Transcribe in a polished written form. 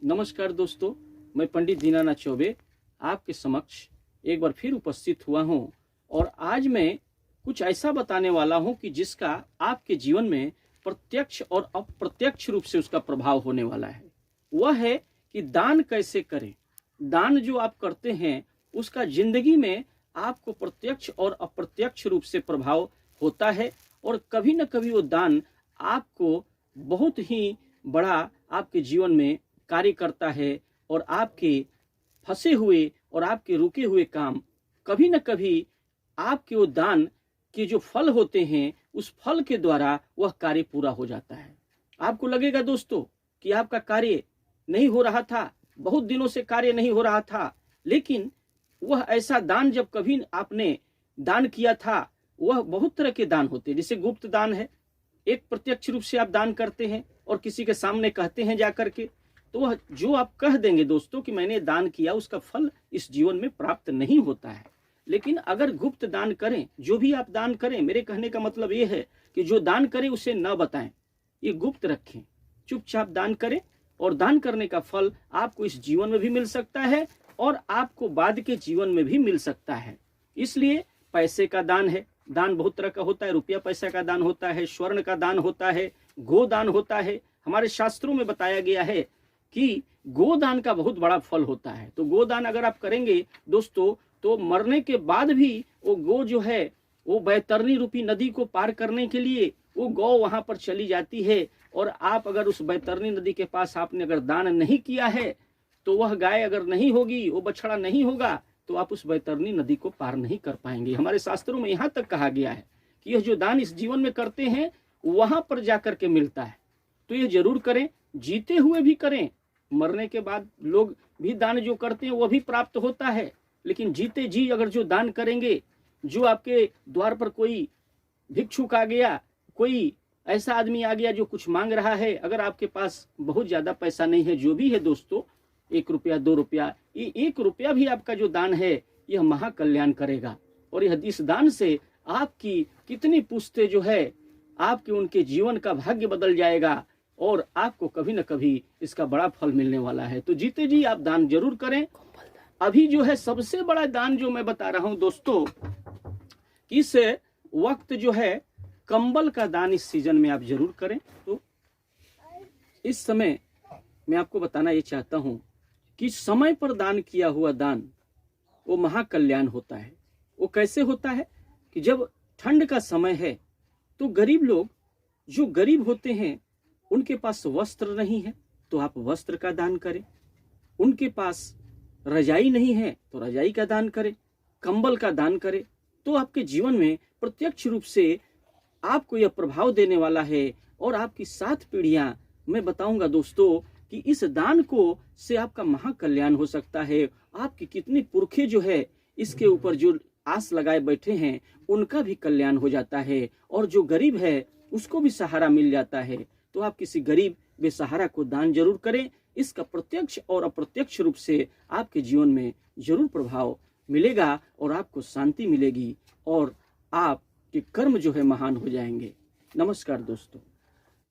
नमस्कार दोस्तों, मैं पंडित दीनानाथ चौबे आपके समक्ष एक बार फिर उपस्थित हुआ हूं और आज मैं कुछ ऐसा बताने वाला हूं कि जिसका आपके जीवन में प्रत्यक्ष और अप्रत्यक्ष रूप से उसका प्रभाव होने वाला है। वह है कि दान कैसे करें। दान जो आप करते हैं उसका जिंदगी में आपको प्रत्यक्ष और अप्रत्यक्ष रूप से प्रभाव होता है और कभी न कभी वो दान आपको बहुत ही बड़ा आपके जीवन में कार्य करता है और आपके फंसे हुए और आपके रुके हुए काम कभी न कभी आपके वो दान के जो फल होते हैं उस फल के द्वारा वह कार्य पूरा हो जाता है। आपको लगेगा दोस्तों कि आपका कार्य नहीं हो रहा था, बहुत दिनों से कार्य नहीं हो रहा था, लेकिन वह ऐसा दान जब कभी आपने दान किया था, वह बहुत तरह के दान होते हैं। जैसे गुप्त दान है, एक प्रत्यक्ष रूप से आप दान करते हैं और किसी के सामने कहते हैं जाकर के, तो वह जो आप कह देंगे दोस्तों कि मैंने दान किया, उसका फल इस जीवन में प्राप्त नहीं होता है। लेकिन अगर गुप्त दान करें, जो भी आप दान करें, मेरे कहने का मतलब ये है कि जो दान करें उसे न बताएं, ये गुप्त रखें, चुपचाप दान करें और दान करने का फल आपको इस जीवन में भी मिल सकता है और आपको बाद के जीवन में भी मिल सकता है। इसलिए पैसे का दान है, दान बहुत तरह का होता है। रुपया पैसा का दान होता है, स्वर्ण का दान होता है, गोदान होता है। हमारे शास्त्रों में बताया गया है कि गोदान का बहुत बड़ा फल होता है। तो गोदान अगर आप करेंगे दोस्तों, तो मरने के बाद भी वो गौ जो है वो बैतरनी रूपी नदी को पार करने के लिए वो गौ वहां पर चली जाती है। और आप अगर उस बैतरनी नदी के पास आपने अगर दान नहीं किया है, तो वह गाय अगर नहीं होगी, वो बछड़ा नहीं होगा, तो आप उस बैतरनी नदी को पार नहीं कर पाएंगे। हमारे शास्त्रों में यहाँ तक कहा गया है कि यह जो दान इस जीवन में करते हैं वहां पर जाकर के मिलता है। तो यह जरूर करें, जीते हुए भी करें, मरने के बाद लोग भी दान जो करते हैं वह भी प्राप्त होता है। लेकिन जीते जी अगर जो दान करेंगे, जो आपके द्वार पर कोई भिक्षुक आ गया, कोई ऐसा आदमी आ गया जो कुछ मांग रहा है, अगर आपके पास बहुत ज्यादा पैसा नहीं है, जो भी है दोस्तों, 1 रुपया 2 रुपया, ये 1 रुपया भी आपका जो दान है यह महाकल्याण करेगा। और यह इस दान से आपकी कितनी पुश्तें जो है आपके उनके जीवन का भाग्य बदल जाएगा और आपको कभी न कभी इसका बड़ा फल मिलने वाला है। तो जीते जी आप दान जरूर करें। अभी जो है सबसे बड़ा दान जो मैं बता रहा हूं दोस्तों, इस वक्त जो है कंबल का दान इस सीजन में आप जरूर करें। तो इस समय मैं आपको बताना ये चाहता हूं कि समय पर दान किया हुआ दान वो महाकल्याण होता है। वो कैसे होता है कि जब ठंड का समय है तो गरीब लोग, जो गरीब होते हैं, उनके पास वस्त्र नहीं है तो आप वस्त्र का दान करें। उनके पास रजाई नहीं है तो रजाई का दान करें, कंबल का दान करें। तो आपके जीवन में प्रत्यक्ष रूप से आपको यह प्रभाव देने वाला है और आपकी 7 पीढ़ियां, मैं बताऊंगा दोस्तों कि इस दान को से आपका महाकल्याण हो सकता है। आपके कितने पुरखे जो है इसके ऊपर जो आस लगाए बैठे हैं उनका भी कल्याण हो जाता है और जो गरीब है उसको भी सहारा मिल जाता है। तो आप किसी गरीब बेसहारा को दान जरूर करें। इसका प्रत्यक्ष और अप्रत्यक्ष रूप से आपके जीवन में जरूर प्रभाव मिलेगा और आपको शांति मिलेगी और आपके कर्म जो है महान हो जाएंगे। नमस्कार दोस्तों।